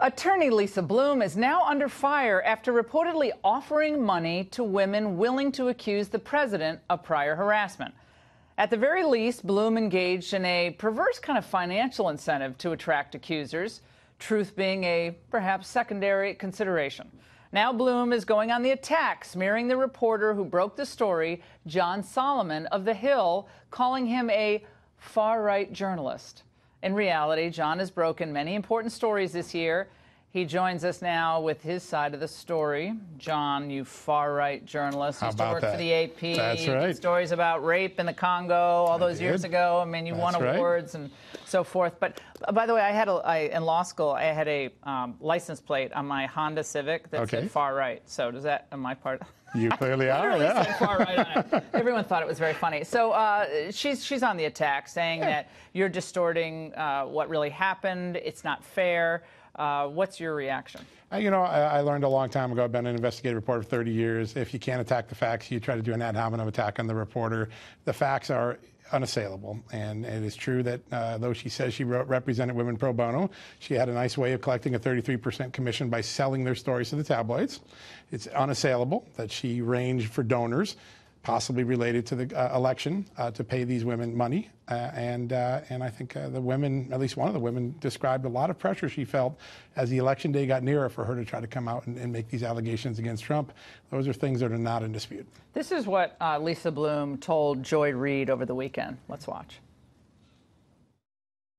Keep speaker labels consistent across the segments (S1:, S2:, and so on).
S1: Attorney Lisa Bloom is now under fire after reportedly offering money to women willing to accuse the president of prior harassment. At the very least, Bloom engaged in a perverse kind of financial incentive to attract accusers, truth being a perhaps secondary consideration. Now Bloom is going on the attack, smearing the reporter who broke the story, John Solomon of The Hill, calling him a far-right journalist. In reality, John has broken many important stories this year. He joins us now with his side of the story. John, you far-right journalist, used to work for the AP.
S2: That's right.
S1: Did stories about rape in the Congo all those years ago. I mean, you won awards and so forth. But by the way, in law school, I had a license plate on my Honda Civic that said far-right. So does that, am I part?
S2: You clearly are, yeah.
S1: Said far right on it. Everyone thought it was very funny. So she's on the attack, saying that you're distorting what really happened. It's not fair. What's your reaction?
S2: You know, I learned a long time ago. I've been an investigative reporter for 30 years. If you can't attack the facts, you try to do an ad hominem attack on the reporter. The facts are unassailable, and it is true that though she says she represented women pro bono, she had a nice way of collecting a 33% commission by selling their stories to the tabloids. It's unassailable that she arranged for donors, possibly related to the election, to pay these women money. And I think the women, at least one of the women, described a lot of pressure she felt as the election day got nearer for her to try to come out and make these allegations against Trump. Those are things that are not in dispute.
S1: This is what Lisa Bloom told Joy Reid over the weekend. Let's watch.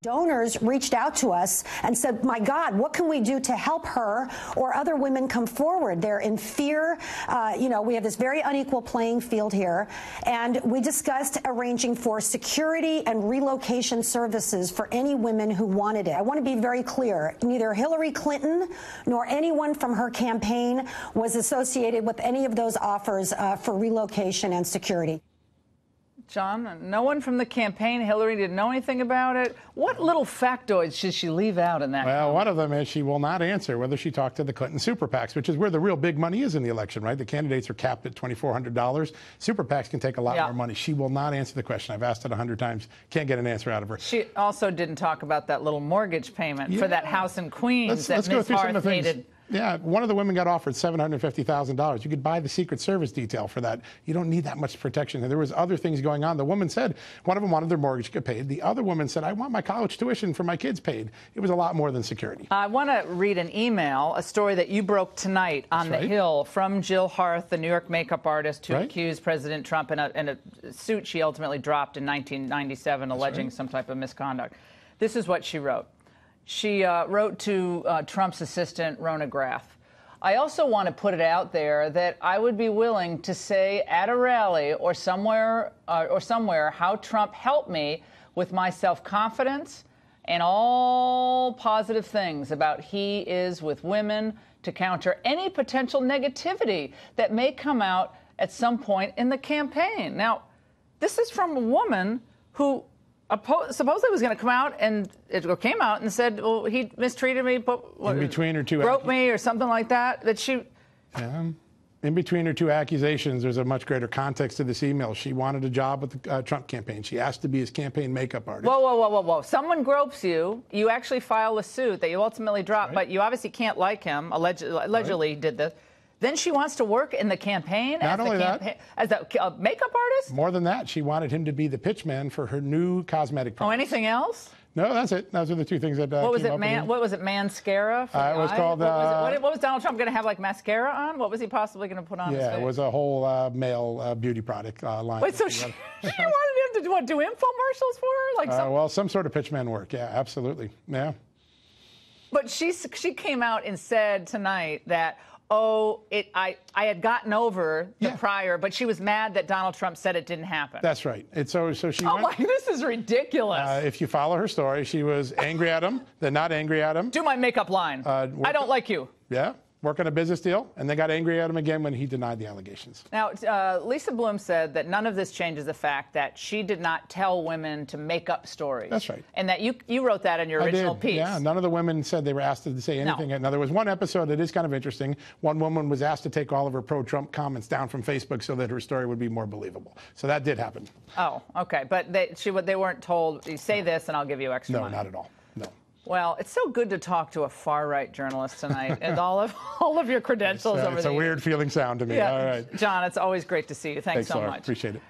S3: Donors reached out to us and said, my God, what can we do to help her or other women come forward? They're in fear. You know, we have this very unequal playing field here. And we discussed arranging for security and relocation services for any women who wanted it. I want to be very clear. Neither Hillary Clinton nor anyone from her campaign was associated with any of those offers for relocation and security.
S1: John, no one from the campaign, Hillary, didn't know anything about it. What little factoids should she leave out in that?
S2: Well, one of them is she will not answer whether she talked to the Clinton super PACs, which is where the real big money is in the election, right? The candidates are capped at $2,400. Super PACs can take a lot more money. She will not answer the question. I've asked it 100 times. Can't get an answer out of her.
S1: She also didn't talk about that little mortgage payment for that house in Queens
S2: let's
S1: that
S2: go
S1: Ms.
S2: through some
S1: Harth
S2: of the things.
S1: hated.
S2: Yeah, one of the women got offered $750,000. You could buy the Secret Service detail for that. You don't need that much protection. And there was other things going on. The woman said one of them wanted their mortgage to get paid. The other woman said, I want my college tuition for my kids paid. It was a lot more than security.
S1: I want to read an email, a story that you broke tonight on The Hill from Jill Harth, the New York makeup artist who accused President Trump in a suit she ultimately dropped in 1997, alleging some type of misconduct. This is what she wrote. She wrote to Trump's assistant, Rona Graff. I also want to put it out there that I would be willing to say at a rally or somewhere how Trump helped me with my self-confidence and all positive things about he is with women to counter any potential negativity that may come out at some point in the campaign. Now, this is from a woman who supposedly was going to come out and came out and said, well, he mistreated me,
S2: in between her two
S1: broke me or something like that. That she.
S2: In between her two accusations, there's a much greater context to this email. She wanted a job with the Trump campaign. She asked to be his campaign makeup artist.
S1: Whoa. Someone gropes you. You actually file a suit that you ultimately drop, but you obviously can't like him. Allegedly did this. Then she wants to work in the campaign as a makeup artist?
S2: More than that, she wanted him to be the pitch man for her new cosmetic product.
S1: Oh, anything else?
S2: No, that's it. Those are the two things that
S1: what was it? What was it? Mascara?
S2: It was called.
S1: What was Donald Trump going to have, like mascara on? What was he possibly going to put on?
S2: Yeah,
S1: his face?
S2: It was a whole male beauty product line.
S1: Wait, so she wanted him to do infomercials for her, like
S2: well, some sort of pitchman work. Yeah, absolutely. Yeah.
S1: But she came out and said tonight that. I had gotten over the prior, but she was mad that Donald Trump said it didn't happen.
S2: That's right. So she
S1: this is ridiculous.
S2: If you follow her story, she was angry at him, then not angry at him.
S1: Do my makeup line. I don't like you.
S2: Yeah. Work on a business deal, and then got angry at him again when he denied the allegations.
S1: Now, Lisa Bloom said that none of this changes the fact that she did not tell women to make up stories.
S2: That's right.
S1: And that you wrote that in your original piece.
S2: Yeah, none of the women said they were asked to say anything. No. Now, there was one episode that is kind of interesting. One woman was asked to take all of her pro-Trump comments down from Facebook so that her story would be more believable. So that did happen.
S1: Oh, okay. But they weren't told, you say this and I'll give you extra money.
S2: No, not at all. No.
S1: Well, it's so good to talk to a far-right journalist tonight, and all of your credentials over the years.
S2: It's a weird feeling sound to me.
S1: Yeah.
S2: All right.
S1: John, it's always great to see you. Thanks so
S2: Laura.
S1: much.
S2: Appreciate it.